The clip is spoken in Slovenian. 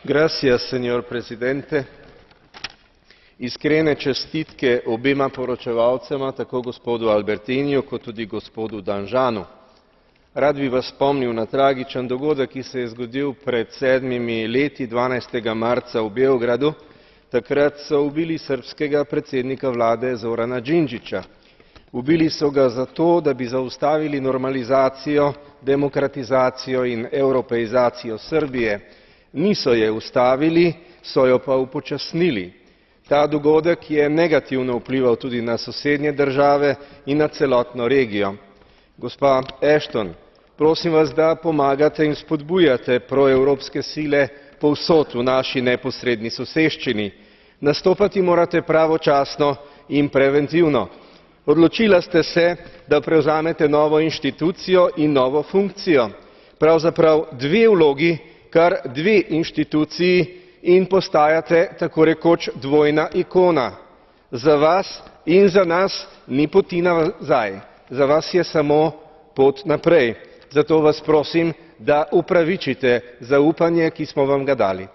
Gracias, señor presidente. Iskrene čestitke obema poročevalcema, tako gospodu Albertiniju kot tudi gospodu Danjeanu. Rad bi vas spomnil na tragičen dogodek, ki se je zgodil pred 7 leti, 12. marca v Beogradu. Takrat so ubili srbskega predsednika vlade Zorana Đinđića. Ubili so ga zato, da bi zaustavili normalizacijo, demokratizacijo in evropeizacijo Srbije. Niso je ustavili, so jo pa upočasnili. Ta dogodek je negativno vplival tudi na sosednje države in na celotno regijo. Gospa Ashton, prosim vas, da pomagate in spodbujate proevropske sile povsod v naši neposredni soseščini. Nastopati morate pravočasno in preventivno. Odločila ste se, da prevzamete novo inštitucijo in novo funkcijo. Pravzaprav dve vlogi, kar dve inštituciji in postajate tako rekoč dvojna ikona. Za vas in za nas ni poti nazaj. Za vas je samo pot naprej. Zato vas prosim, da upravičite zaupanje, ki smo vam ga dali.